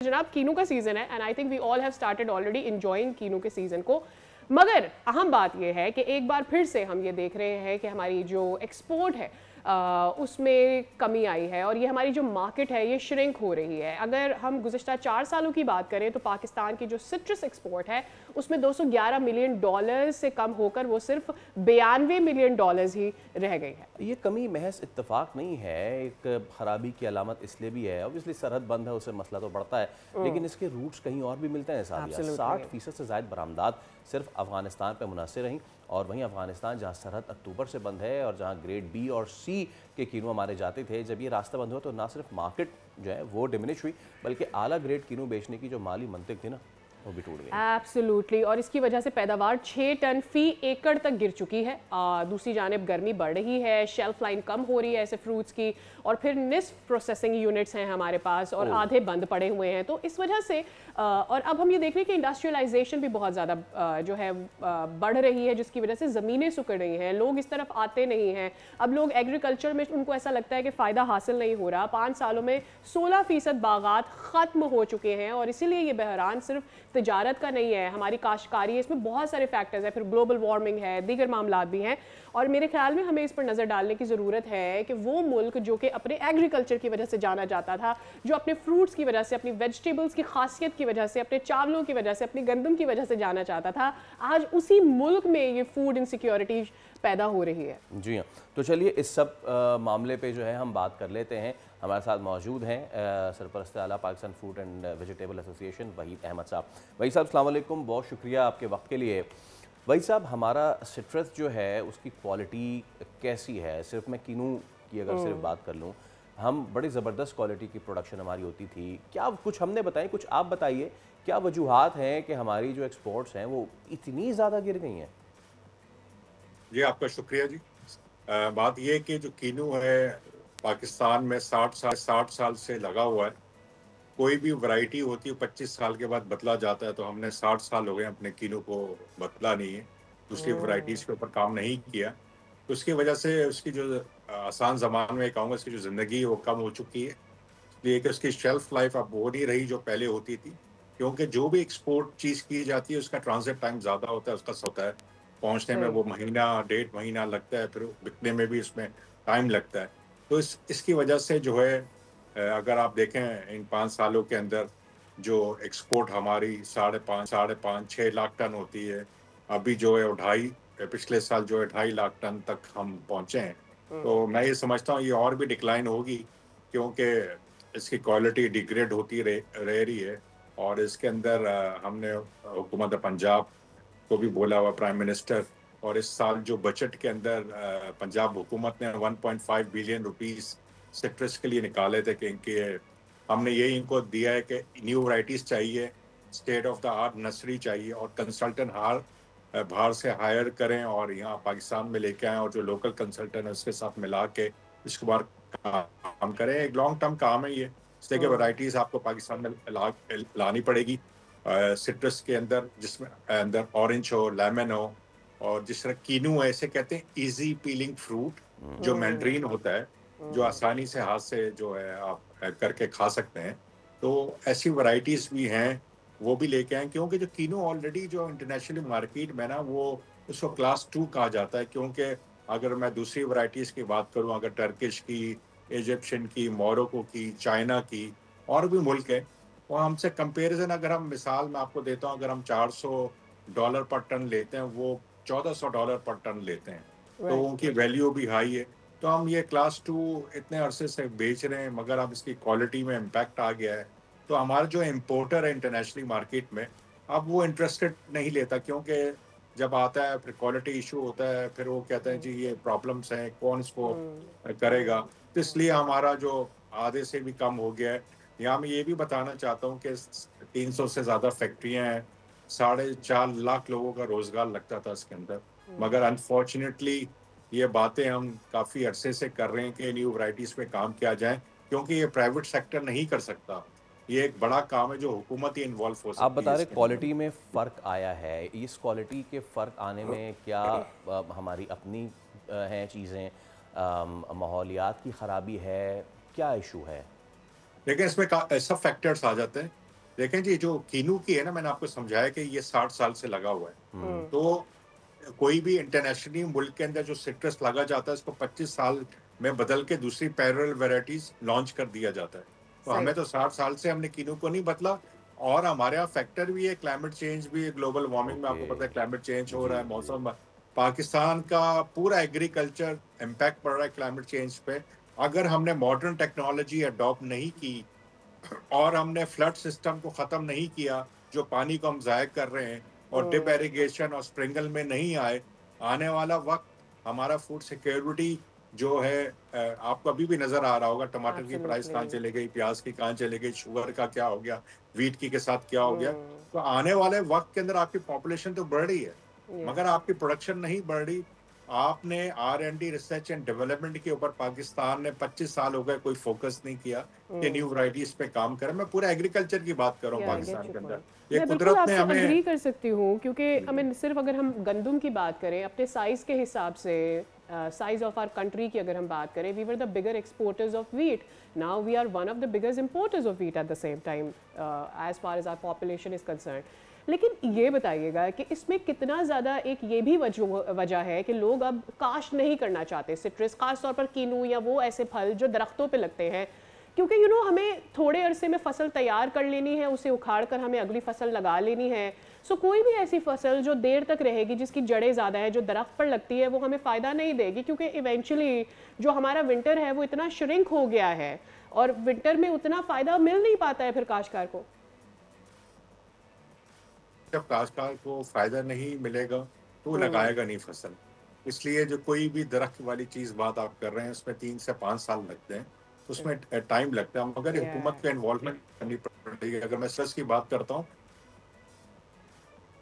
जनाब कीनू का सीज़न है and I think we all have started already enjoying kinnow के सीज़न को। मगर अहम बात यह है कि एक बार फिर से हम ये देख रहे हैं कि हमारी जो एक्सपोर्ट है उसमें कमी आई है और ये हमारी जो मार्केट है ये श्रिंक हो रही है। अगर हम गुज़िश्ता 4 सालों की बात करें तो पाकिस्तान की जो सिट्रस एक्सपोर्ट है उसमें 211 मिलियन डॉलर्स से कम होकर वो सिर्फ 92 मिलियन डॉलर्स ही रह गई है। ये कमी महज इत्तेफाक नहीं है, एक खराबी की अलामत इसलिए भी है। ऑब्वियसली सरहद बंद है, उससे मसला तो बढ़ता है, लेकिन इसके रूट्स कहीं और भी मिलते हैं। 60% से ज़ायद बरामदात सिर्फ अफगानिस्तान पर मुनहसर रहीं, और वहीं अफगानिस्तान जहाँ सरहद अक्टूबर से बंद है और जहाँ ग्रेड बी और सी के कीनू मारे जाते थे, जब ये रास्ता बंद हुआ तो ना सिर्फ मार्केट जो है वो डिमिनिश हुई, बल्कि आला ग्रेड कीनू बेचने की जो माली मंतिक थी ना वो भी टूट गई। एब्सोल्युटली, और इसकी वजह से पैदावार 6 टन फी एकड़ तक गिर चुकी है। दूसरी जानिब गर्मी बढ़ रही है, शेल्फ लाइन कम हो रही है ऐसे फ्रूट्स की, और फिर निस्फ प्रोसेसिंग यूनिट्स हैं हमारे पास और आधे बंद पड़े हुए हैं। तो इस वजह से और अब हम ये देख रहे हैं कि इंडस्ट्रियलाइजेशन भी बहुत ज़्यादा जो है बढ़ रही है, जिसकी वजह से ज़मीनें सुकड़ रही हैं, लोग इस तरफ आते नहीं हैं। अब लोग एग्रीकल्चर में उनको ऐसा लगता है कि फ़ायदा हासिल नहीं हो रहा। 5 सालों में 16% बागात ख़त्म हो चुके हैं, और इसीलिए ये बहरान सिर्फ तिजारत का नहीं है, हमारी काश्तकारी है, इसमें बहुत सारे फैक्टर्स हैं, फिर ग्लोबल वार्मिंग है, दीगर मामलात भी हैं। और मेरे ख्याल में हमें इस पर नज़र डालने की ज़रूरत है कि वो मुल्क जो कि अपने एग्रीकल्चर की वजह से जाना जाता था, जो अपने फ्रूट्स की वजह से, अपनी वेजिटेबल्स की खासियत की वजह से, अपने चावलों की वजह से, अपनी गंदम की वजह से जाना चाहता था, आज उसी मुल्क में ये फूड इनसिक्योरिटी पैदा हो रही है। जी हाँ, तो चलिए इस सब मामले पे जो है हम बात कर लेते हैं। हमारे साथ मौजूद हैं सरपरस्त आला Pakistan food and vegetable association Waheed Ahmed साहब। वहीद साहब अस्सलाम वालेकुम, बहुत शुक्रिया आपके वक्त के लिए। वहीद साहब, हमारा सिट्रस जो है उसकी क्वालिटी कैसी है? सिर्फ मैं कीनू की अगर सिर्फ बात कर लूँ, हम बड़ी ज़बरदस्त क्वालिटी की प्रोडक्शन हमारी होती थी। क्या कुछ हमने बताएं, कुछ आप बताइए, क्या वजूहात हैं कि हमारी जो एक्सपोर्ट्स हैं वो इतनी ज़्यादा गिर गई हैं? जी, आपका शुक्रिया जी। बात यह है कि जो कीनू है पाकिस्तान में 60 साल से लगा हुआ है। कोई भी वैरायटी होती है 25 साल के बाद बदला जाता है, तो हमने 60 साल हो गए अपने कीनू को बदला नहीं है, दूसरी वैरायटीज़ के ऊपर काम नहीं किया। तो उसकी वजह से उसकी जो आसान ज़मान में कहूँगा उसकी जो ज़िंदगी है वो कम हो चुकी है। इसलिए कि उसकी शेल्फ लाइफ अब वो नहीं रही जो पहले होती थी, क्योंकि जो भी एक्सपोर्ट चीज़ की जाती है उसका ट्रांजिट टाइम ज़्यादा होता है, उसका होता है पहुंचने में वो महीना 1.5 महीना लगता है, फिर बिकने में भी उसमें टाइम लगता है। तो इसकी वजह से जो है अगर आप देखें इन 5 सालों के अंदर जो एक्सपोर्ट हमारी 5.5 6 लाख टन होती है, अभी जो है वो पिछले साल जो है 2.5 लाख टन तक हम पहुंचे हैं। तो मैं ये समझता हूँ ये और भी डिक्लाइन होगी, क्योंकि इसकी क्वालिटी डिग्रेड होती रह रही है। और इसके अंदर हमने हुकूमत पंजाब को भी बोला हुआ, प्राइम मिनिस्टर, और इस साल जो बजट के अंदर पंजाब हुकूमत ने 1.5 बिलियन रुपीस सिट्रस के लिए निकाले थे कि इनके हमने यही इनको दिया है कि न्यू वैराइटीज़ चाहिए, state of the art nursery चाहिए, और कंसल्टेंट बाहर से हायर करें और यहाँ पाकिस्तान में लेके आएँ, और जो लोकल कंसल्टेंट है उसके साथ मिला के इसके बाद काम करें। एक लॉन्ग टर्म काम है ये, इसलिए कि वैराइटीज़ आपको पाकिस्तान में लानी पड़ेगी सिट्रस के अंदर, जिसमें अंदर ऑरेंज हो, लेमन हो, और जिस तरह कीनू है, इसे कहते हैं इजी पीलिंग फ्रूट, जो मैंड्रीन होता है, जो आसानी से हाथ से जो है आप करके खा सकते हैं। तो ऐसी वैरायटीज़ भी हैं, वो भी लेके आए, क्योंकि जो कीनू ऑलरेडी जो इंटरनेशनल मार्केट में ना वो उसको क्लास 2 कहा जाता है। क्योंकि अगर मैं दूसरी वैरायटीज़ की बात करूँ, अगर टर्किश की, इजिप्शियन की, मोरक्को की, चाइना की, और भी मुल्क है, और हमसे कंपैरिजन अगर हम मिसाल मैं आपको देता हूँ, अगर हम $400 पर टन लेते हैं, वो $1400 पर टन लेते हैं, तो उनकी वैल्यू भी हाई है। तो हम ये क्लास 2 इतने अरसे से बेच रहे हैं, मगर अब इसकी क्वालिटी में इम्पैक्ट आ गया है। तो हमारा जो इम्पोर्टर है इंटरनेशनल मार्केट में, अब वो इंटरेस्टेड नहीं लेता, क्योंकि जब आता है फिर क्वालिटी इशू होता है, फिर वो कहते हैं जी ये प्रॉब्लम्स हैं, कौन इसको करेगा। तो इसलिए हमारा जो आधे से भी कम हो गया है। यहाँ मैं ये भी बताना चाहता हूँ कि 300 से ज़्यादा फैक्ट्रियाँ हैं, 4.5 लाख लोगों का रोज़गार लगता था इसके अंदर। मगर अनफॉर्चुनेटली ये बातें हम काफ़ी अरसे से कर रहे हैं कि न्यू वैराइटीज़ पे काम किया जाए, क्योंकि ये प्राइवेट सेक्टर नहीं कर सकता। ये एक बड़ा काम है जो हुकूमत ही इन्वॉल्व हो आप सकती बता है रहे इसके अंदर। क्वालिटी में फ़र्क आया है, इस क्वालिटी के फ़र्क आने में क्या हमारी अपनी हैं चीज़ें, माहौलियात की ख़राबी है, क्या इशू है? लेकिन इसमें सब फैक्टर्स आ जाते हैं। देखें जी, जो कीनू की है ना, मैंने आपको समझाया कि ये 60 साल से लगा हुआ है। तो कोई भी इंटरनेशनली मुल्क के अंदर जो सिट्रस लगा जाता है, इसको 25 साल में बदल के दूसरी पैरेलल वैरायटीज लॉन्च कर दिया जाता है। तो सही। हमें तो 60 साल से हमने कीनू को नहीं बदला। और हमारे यहाँ फैक्टर भी है, क्लाइमेट चेंज भी है, ग्लोबल वार्मिंग में आपको ओके। पता है क्लाइमेट चेंज हो जी रहा है, जी। मौसम। पाकिस्तान का पूरा एग्रीकल्चर इम्पैक्ट पड़ रहा है क्लाइमेट चेंज पे। अगर हमने मॉडर्न टेक्नोलॉजी अडॉप्ट नहीं की और हमने फ्लड सिस्टम को खत्म नहीं किया, जो पानी को हम जाया कर रहे हैं, और डिप एरिगेशन और स्प्रिंगल में नहीं आए, आने वाला वक्त हमारा फूड सिक्योरिटी जो है, आपको अभी भी नजर आ रहा होगा टमाटर की प्राइस एब्सोल्युटली। कहाँ चले गई, प्याज की कहाँ चले गई, शुगर का क्या हो गया, वीट की के साथ क्या हो गया। तो आने वाले वक्त के अंदर आपकी पॉपुलेशन तो बढ़ रही है, या मगर आपकी प्रोडक्शन नहीं बढ़ रही। आपने R&D रिसर्च एंड डेवलपमेंट के ऊपर पाकिस्तान ने 25 साल हो गए कोई फोकस नहीं किया कि न्यू वैरायटीज पे काम करें। मैं पूरा एग्रीकल्चर की बात कर रहा हूँ या आई गेट पाकिस्तान योर के अंदर। पॉइंट। ये मैं बिल्कुल कुदरत ने आपसे हमें। अग्री कर सकती हूँ, क्योंकि आई मीन सिर्फ अगर हम गंदम की बात करें अपने साइज़ के हिसाब से, साइज ऑफ आवर कंट्री की अगर हम बात करें, we were the bigger exporters of wheat. Now we are one of the biggest importers of wheat at the same time as far as our population is concern. लेकिन ये बताइएगा कि इसमें कितना ज़्यादा एक ये भी वजह है कि लोग अब काश्त नहीं करना चाहते सिट्रस, खास तौर पर कीनू या वो ऐसे फल जो दरख्तों पे लगते हैं, क्योंकि हमें थोड़े अरसे में फसल तैयार कर लेनी है, उसे उखाड़ कर हमें अगली फसल लगा लेनी है। सो कोई भी ऐसी फसल जो देर तक रहेगी, जिसकी जड़ें ज़्यादा है, जो दरख्त पर लगती है, वो हमें फ़ायदा नहीं देगी, क्योंकि इवेंचुअली जो हमारा विंटर है वो इतना श्रिंक हो गया है और विंटर में उतना फ़ायदा मिल नहीं पाता है फिर काश्तकार को। जब काश्तकार को फायदा नहीं मिलेगा तो वो हम्म। लगाएगा नहीं फसल। इसलिए जो कोई भी दरख्त वाली चीज बात आप कर रहे हैं, उसमें 3 से 5 साल लगते हैं, उसमें टाइम लगता है, मगर हुकूमत या का इन्वॉल्वमेंट करनी पड़ेगी। अगर मैं सच की बात करता हूँ,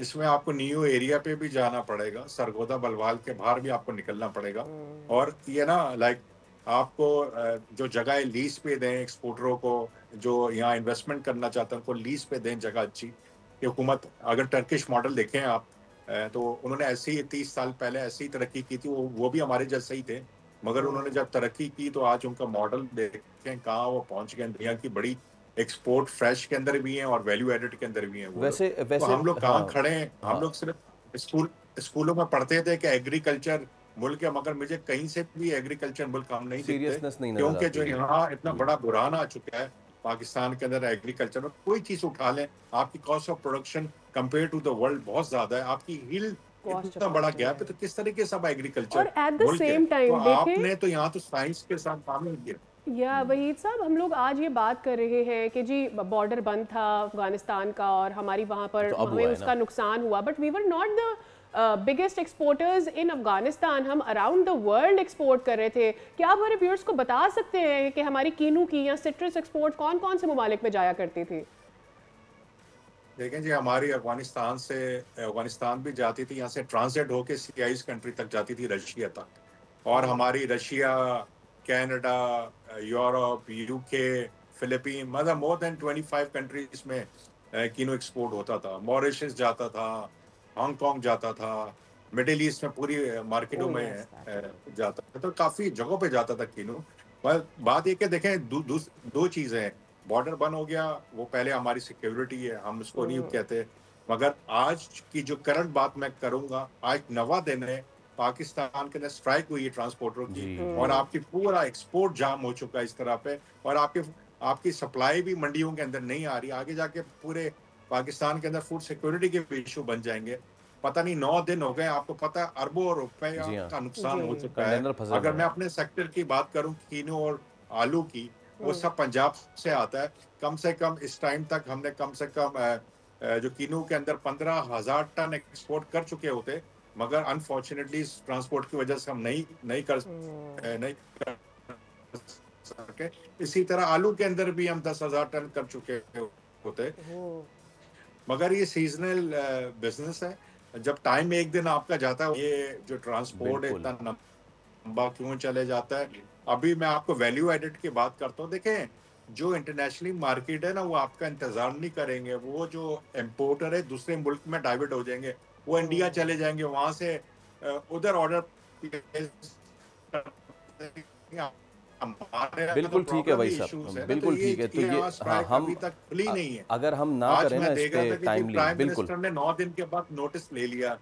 इसमें आपको न्यू एरिया पे भी जाना पड़ेगा, सरगोदा बलवाल के बाहर भी आपको निकलना पड़ेगा। और ये ना, लाइक आपको जो जगह लीज पे दें एक्सपोर्टरों को, जो यहाँ इन्वेस्टमेंट करना चाहते हैं उनको लीज पे दें जगह अच्छी। कि हुकूमत, अगर टर्किश मॉडल देखें आप, तो उन्होंने ऐसे ही 30 साल पहले ऐसे ही तरक्की की थी। वो भी हमारे जैसे ही थे, मगर उन्होंने जब तरक्की की तो आज उनका मॉडल देखें कहाँ वो पहुंच गए। दुनिया की बड़ी एक्सपोर्ट फ्रेश के अंदर भी हैं और वैल्यू एडेड के अंदर भी हैं वो लोग। वैसे तो वैसे हम लोग कहाँ हाँ खड़े हैं? हम हाँ। लोग सिर्फ स्कूलों में पढ़ते थे कि एग्रीकल्चर मुल्क है, मगर मुझे कहीं से भी एग्रीकल्चर मुल्क हम नहीं दिखते, सीरियसनेस नहीं नजर क्योंकि आती जो है। यहाँ इतना बड़ा बुरहान आ चुका है पाकिस्तान के अंदर एग्रीकल्चर में। कोई चीज उठा लें, आपकी cost of production compare to the world बहुत ज्यादा है, आपकी यील्ड कॉस्ट ऑफ इतना बड़ा प्रोडक्शन गैप है। है। तो किस तरीके से अब और एग्रीकल्चर एट द मुल्क है? सेम तो टाइम देखें, आपने तो यहाँ तो साइंस के साथ काम नहीं किया। या वहीद साहब, हम लोग आज ये बात कर रहे हैं कि जी बॉर्डर बंद था अफगानिस्तान का और हमारी वहाँ पर तो अब हमें हुआ है उसका ना। नुकसान हुआ, but we were not the biggest exporters in Afghanistan. हम अराउंड द वर्ल्ड एक्सपोर्ट कर रहे थे। क्या आप हमारे व्यूअर्स को बता सकते हैं कि हमारी कीनू की या सिट्रस एक्सपोर्ट कौन कौन से ममालिक में जाया करती थी? देखें जी, हमारी अफगानिस्तान भी जाती थी, यहाँ से ट्रांजिट होके CIS कंट्री तक जाती थी, रशिया तक। और हमारी Russia, Canada, Europe, UK, Philippine, मतलब मोर देन 25 कंट्रीज में कीनो एक्सपोर्ट होता था। मॉरिशस जाता था, हांगकांग जाता था, मिडिल ईस्ट में पूरी मार्केटों ओह में यस, दैट जाता था। तो काफी जगहों पे जाता था कीनो। पर बात ये कि देखें, दो चीजें हैं। बॉर्डर बंद हो गया, वो पहले हमारी सिक्योरिटी है, हम उसको नहीं कहते। मगर आज की जो करंट बात मैं करूंगा, आज नवा दिन है, पाकिस्तान के अंदर स्ट्राइक हुई है ट्रांसपोर्टरों की, जी और जी। आपकी पूरा एक्सपोर्ट जाम हो चुका है इस तरह पे। और आपकी सप्लाई भी मंडियों के अंदर नहीं आ रही। आगे जाके पूरे पाकिस्तान के अंदर फूड सिक्योरिटी के भी इशू बन जाएंगे। पता नहीं 9 दिन हो गए, आपको पता है अरबों रुपए जी हाँ। का नुकसान हो जी। चुका है। कंटेनर फंसे अगर हुए मैं हैं। अपने सेक्टर की बात करूं, कीनू और आलू की, वो सब पंजाब से आता है। कम से कम इस टाइम तक हमने कम से कम जो कीनू के अंदर 15,000 टन एक्सपोर्ट कर चुके होते, मगर अनफॉर्चुनेटली ट्रांसपोर्ट की वजह से हम नहीं कर सके। इसी तरह आलू के अंदर भी हम 10,000 टन कर चुके होते। मगर ये सीजनल बिजनेस है। जब टाइम एक दिन आपका जाता है, ये जो ट्रांसपोर्ट है बिल्कुल। इतना लंबा क्यों चले जाता है? अभी मैं आपको वैल्यू एडेड की बात करता हूँ। देखें, जो इंटरनेशनली मार्केट है ना, वो आपका इंतजार नहीं करेंगे। वो जो इम्पोर्टर है दूसरे मुल्क में डाइवर्ट हो जाएंगे, वो इंडिया चले जाएंगे, वहां से उधर ऑर्डर हमारे बिल्कुल ठीक है भाई साहब, बिल्कुल ठीक है। तो ये हम अभी तक खुली नहीं है। अगर हम ना आज करें ना मैं इस देख रहा पे था कि टाइमली, प्राइम बिल्कुल मिनिस्टर ने 9 दिन के बाद नोटिस ले लिया।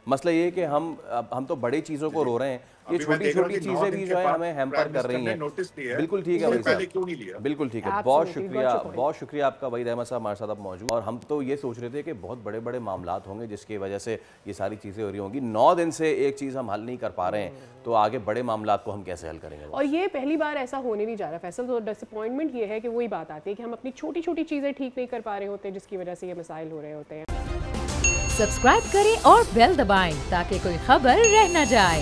मसला ये है कि हम तो बड़ी चीज़ों को रो रहे हैं, ये अभी मैं छोटी देख रहा हूँ छोटी कि 9 चीज़ें दिन भी के जो है बाद हमें हैम्पर प्राइम कर रही मिनिस्टर ने हैं। नोटिस लिया है, बिल्कुल ठीक है उससे भाई पहले साहब, क्यों नहीं लिया? बिल्कुल ठीक है। Absolutely, बहुत got शुक्रिया, your point. बहुत शुक्रिया आपका वहीद अहमद साहब हमारे साथ अब मौजूद। और हम तो ये सोच रहे थे कि बहुत बड़े बड़े मामलात होंगे जिसकी वजह से ये सारी चीज़ें हो रही होंगी। 9 दिन से एक चीज़ हम हल नहीं कर पा रहे हैं, तो आगे बड़े मामलात को हम कैसे हल करेंगे? और ये पहली बार ऐसा होने नहीं जा रहा फैसल। तो डिसअपॉइंटमेंट ये है कि वही बात आती है कि हम अपनी छोटी छोटी चीज़ें ठीक नहीं कर पा रहे होते, जिसकी वजह से ये मसाइल हो रहे होते हैं। सब्सक्राइब करें और बेल दबाएं ताकि कोई खबर रह न जाए।